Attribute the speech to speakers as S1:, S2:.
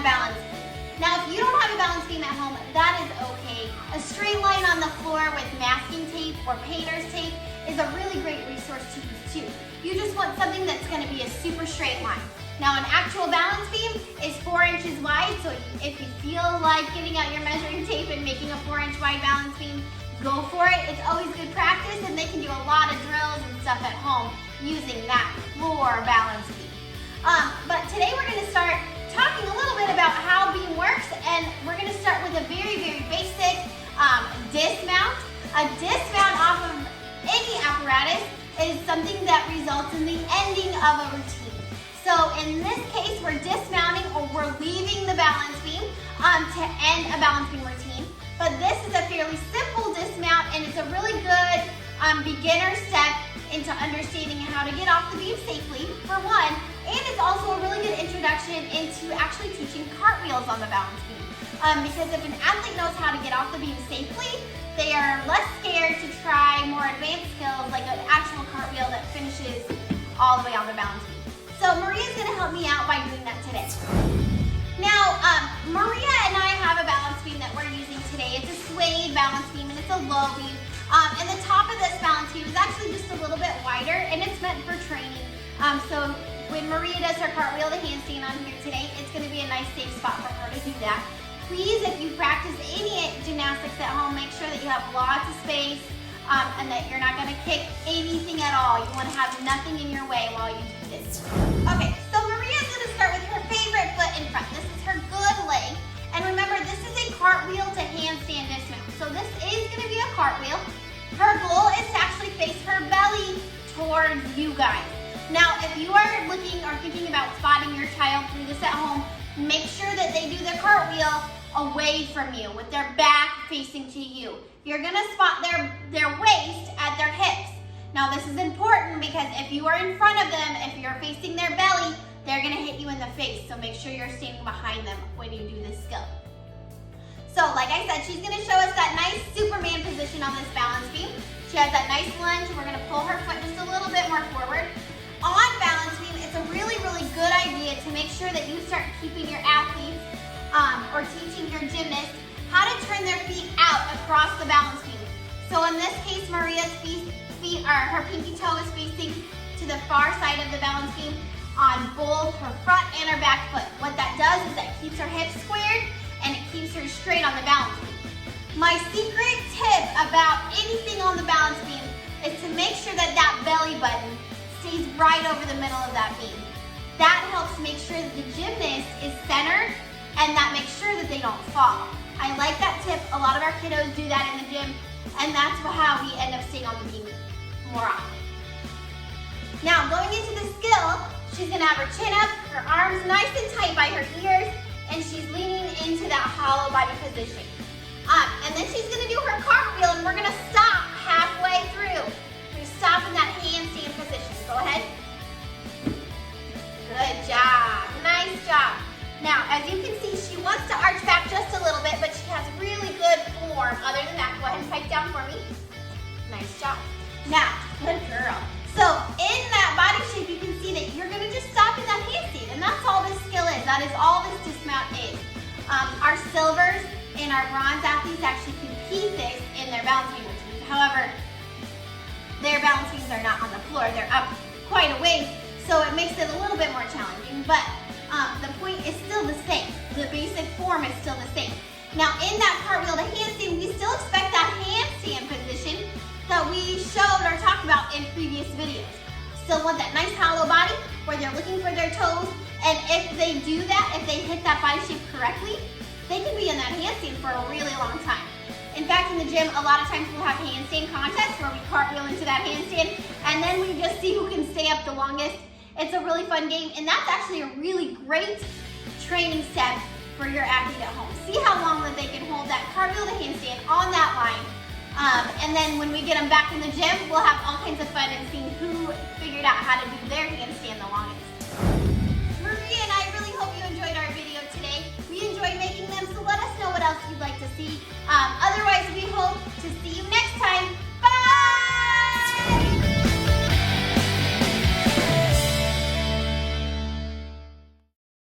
S1: balance beam. Now, if you don't have a balance beam at home, that is okay. A straight line on the floor with masking tape or painter's tape is a really great resource to use too. You just want something that's gonna be a super straight line. Now, an actual balance beam is 4 inches wide, so if you feel like getting out your measuring tape and making a 4-inch wide balance beam, go for it. It's always good practice, and they can do a lot of drills and stuff at home using that floor balance beam. But today we're gonna start talking a little bit about how beam works, and we're gonna start with a very, very basic dismount. A dismount off of any apparatus is something that results in the ending of a routine. So in this case, we're dismounting, or we're leaving the balance beam to end a balance beam routine. But this is a fairly simple dismount, and it's a really good beginner step into understanding how to get off the beam safely, for one, and it's also a really good introduction into actually teaching cartwheels on the balance beam. Because if an athlete knows how to get off the beam safely, they are less scared to try more advanced skills like an actual cartwheel that finishes all the way on the balance beam. So Maria's gonna help me out by doing that today. Now, Maria and I have a balance beam that we're using today. It's a suede balance beam, and it's a low beam. And the top of this balance beam is actually just a little bit wider, and it's meant for training. So when Maria does her cartwheel to handstand on here today, it's gonna be a nice safe spot for her to do that. Please, if you practice any gymnastics at home, make sure that you have lots of space and that you're not gonna kick anything at all. You wanna have nothing in your way while you do this. Okay, so Maria's gonna start with her favorite foot in front. This is her good leg. And remember, this is a cartwheel to handstand dismount. So this is gonna be a cartwheel. Her goal is to actually face her belly towards you guys. Now, if you are looking or thinking about spotting your child through this at home, make sure that they do the cartwheel away from you with their back facing to you. You're gonna spot their waist at their hips. Now, this is important because if you are in front of them, if you're facing their belly, they're gonna hit you in the face. So make sure you're standing behind them when you do this skill. So like I said, she's gonna show us that nice Superman position on this balance beam. She has that nice lunge. We're gonna pull her foot just a little bit more forward. On balance beam, it's a really, really good idea to make sure that you start keeping your athletes or teaching your gymnasts how to turn their feet out across the balance beam. So in this case, Maria's her pinky toe is facing to the far side of the balance beam on both her front and her back foot. What that does is that keeps her hips squared and it keeps her straight on the balance beam. My secret tip about anything on the balance beam is to make sure that that belly button stays right over the middle of that beam. That helps make sure that the gymnast is centered, and that makes sure that they don't fall. I like that tip. A lot of our kiddos do that in the gym, and that's how we end up staying on the beam more often. Now, going into the skill, she's gonna have her chin up, her arms nice and tight by her ears, and she's leaning into that hollow body position. And then she's gonna do her cartwheel, and we're gonna stop halfway through. We're gonna stop in that handstand position. Go ahead. Good job, nice job. Now, as you can see, she wants to arch back just a little bit, but she has really good form. Other than that, go ahead and pipe down for me. Nice job. Now, good girl. So in that body shape, you can see that you're gonna just stop in that handstand, and that's all this skill is. That is all this dismount is. Our silvers and our bronze athletes actually compete this in their balance beam routines. However, their balance beams are not on the floor. They're up quite a ways, so it makes it a little bit more challenging, but the point is still the same. The basic form is still the same. Now in that cartwheel to handstand, we still expect that handstand position that we showed or talked about in previous videos. Still want that nice hollow body where they're looking for their toes, and if they do that, if they hit that body shape correctly, they can be in that handstand for a really long time. In fact, in the gym, a lot of times we'll have handstand contests where we cartwheel into that handstand, and then we just see who can stay up the longest. It's a really fun game, and that's actually a really great training step for your athlete at home. See how long that they can hold that cartwheel to handstand on that line. And then when we get them back in the gym, we'll have all kinds of fun and seeing who figured out how to do their handstand the longest. Maria and I really hope you enjoyed our video today. We enjoyed making them, so let us know what else you'd like to see. Otherwise, we hope to see you next